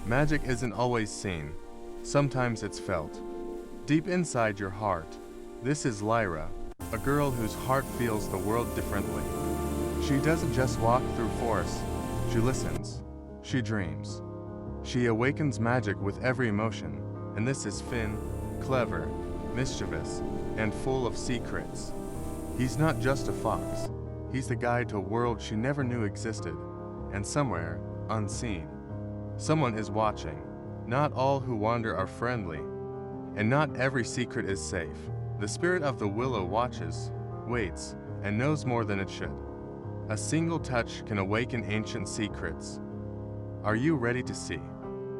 Magic isn't always seen. Sometimes it's felt. Deep inside your heart, this is Lyra, a girl whose heart feels the world differently. She doesn't just walk through forests, she listens. She dreams. She awakens magic with every emotion, and this is Finn, clever, mischievous, and full of secrets. He's not just a fox, he's the guide to a world she never knew existed, and somewhere, unseen, someone is watching. Not all who wander are friendly, and not every secret is safe. The spirit of the willow watches, waits, and knows more than it should. A single touch can awaken ancient secrets. Are you ready to see?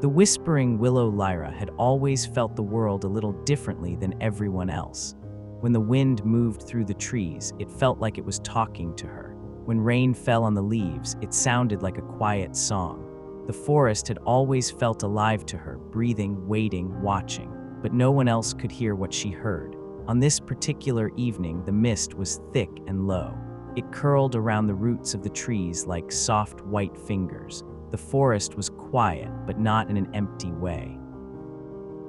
The whispering willow Lyra had always felt the world a little differently than everyone else. When the wind moved through the trees, it felt like it was talking to her. When rain fell on the leaves, it sounded like a quiet song. The forest had always felt alive to her, breathing, waiting, watching. But no one else could hear what she heard. On this particular evening, the mist was thick and low. It curled around the roots of the trees like soft white fingers. The forest was quiet, but not in an empty way.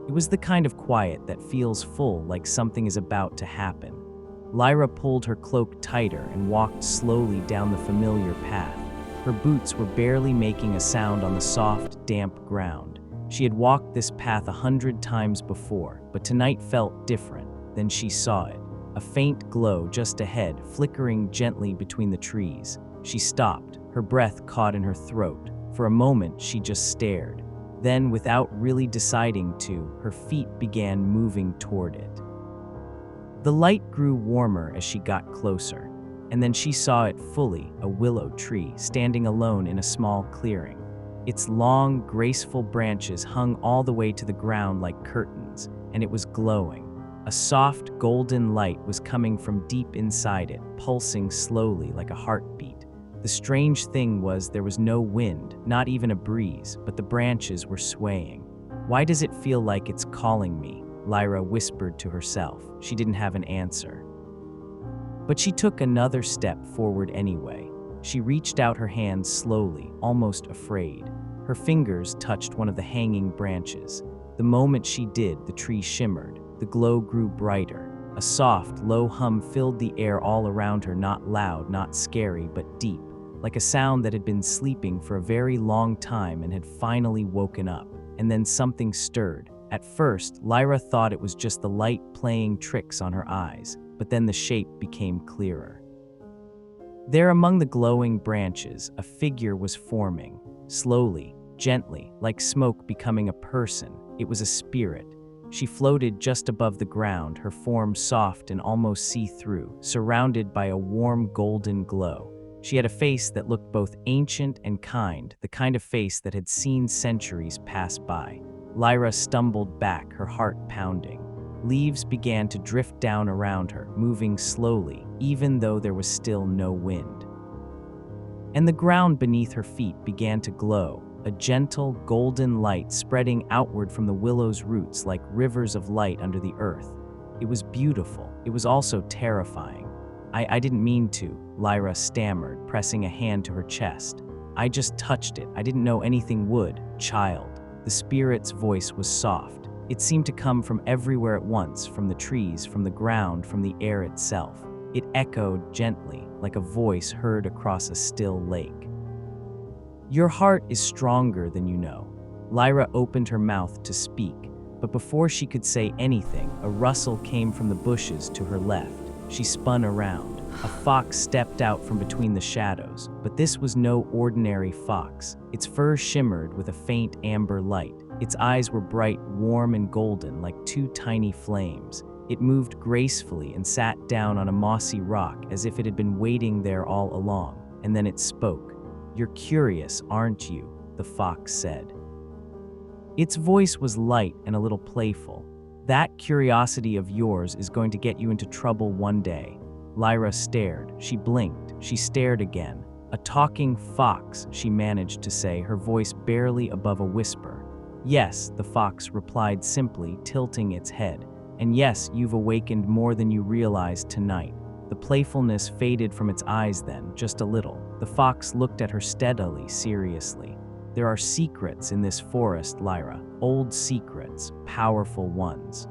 It was the kind of quiet that feels full, like something is about to happen. Lyra pulled her cloak tighter and walked slowly down the familiar path. Her boots were barely making a sound on the soft, damp ground. She had walked this path 100 times before, but tonight felt different. Then she saw it, a faint glow just ahead, flickering gently between the trees. She stopped, her breath caught in her throat. For a moment, she just stared. Then, without really deciding to, her feet began moving toward it. The light grew warmer as she got closer, and then she saw it fully, a willow tree standing alone in a small clearing. Its long, graceful branches hung all the way to the ground like curtains, and it was glowing. A soft, golden light was coming from deep inside it, pulsing slowly like a heartbeat. The strange thing was there was no wind, not even a breeze, but the branches were swaying. "Why does it feel like it's calling me?" Lyra whispered to herself. She didn't have an answer. But she took another step forward anyway. She reached out her hands slowly, almost afraid. Her fingers touched one of the hanging branches. The moment she did, the tree shimmered. The glow grew brighter. A soft, low hum filled the air all around her, not loud, not scary, but deep, like a sound that had been sleeping for a very long time and had finally woken up. And then something stirred. At first, Lyra thought it was just the light playing tricks on her eyes, but then the shape became clearer. There among the glowing branches, a figure was forming, slowly, gently, like smoke becoming a person. It was a spirit. She floated just above the ground, her form soft and almost see-through, surrounded by a warm golden glow. She had a face that looked both ancient and kind, the kind of face that had seen centuries pass by. Lyra stumbled back, her heart pounding. Leaves began to drift down around her, moving slowly, even though there was still no wind. And the ground beneath her feet began to glow, a gentle, golden light spreading outward from the willow's roots like rivers of light under the earth. It was beautiful. It was also terrifying. I didn't mean to, Lyra stammered, pressing a hand to her chest. "I just touched it. I didn't know anything would, child." The spirit's voice was soft. It seemed to come from everywhere at once, from the trees, from the ground, from the air itself. It echoed gently, like a voice heard across a still lake. "Your heart is stronger than you know." Lyra opened her mouth to speak, but before she could say anything, a rustle came from the bushes to her left. She spun around. A fox stepped out from between the shadows, but this was no ordinary fox. Its fur shimmered with a faint amber light. Its eyes were bright, warm, and golden like two tiny flames. It moved gracefully and sat down on a mossy rock as if it had been waiting there all along. And then it spoke. "You're curious, aren't you?" the fox said. Its voice was light and a little playful. "That curiosity of yours is going to get you into trouble one day." Lyra stared. She blinked. She stared again. "A talking fox," she managed to say, her voice barely above a whisper. "Yes," the fox replied simply, tilting its head. "And yes, you've awakened more than you realized tonight." The playfulness faded from its eyes then, just a little. The fox looked at her steadily, seriously. There are secrets in this forest, Lyra. Old secrets, powerful ones.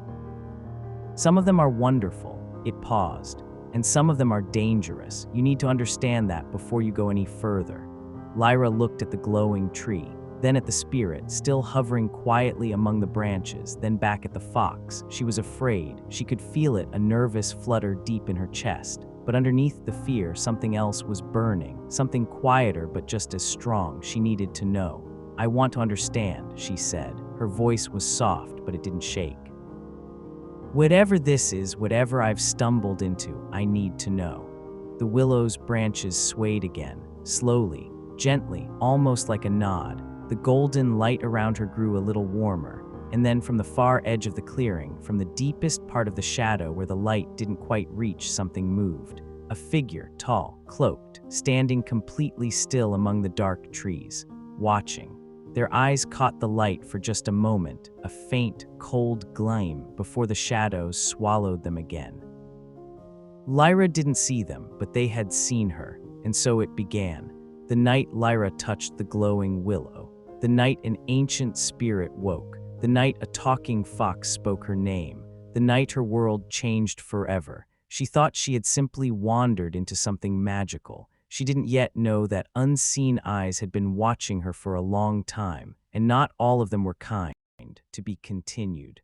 Some of them are wonderful. It paused. And some of them are dangerous. You need to understand that before you go any further. Lyra looked at the glowing tree, then at the spirit, still hovering quietly among the branches, then back at the fox. She was afraid. She could feel it, a nervous flutter deep in her chest. But underneath the fear, something else was burning, something quieter but just as strong. She needed to know. "I want to understand," she said. Her voice was soft, but it didn't shake. "Whatever this is, whatever I've stumbled into, I need to know." The willow's branches swayed again, slowly, gently, almost like a nod. The golden light around her grew a little warmer, and then from the far edge of the clearing, from the deepest part of the shadow where the light didn't quite reach, something moved. A figure, tall, cloaked, standing completely still among the dark trees, watching. Their eyes caught the light for just a moment, a faint, cold gleam before the shadows swallowed them again. Lyra didn't see them, but they had seen her, and so it began. The night Lyra touched the glowing willow. The night an ancient spirit woke. The night a talking fox spoke her name. The night her world changed forever. She thought she had simply wandered into something magical. She didn't yet know that unseen eyes had been watching her for a long time, and not all of them were kind. To be continued.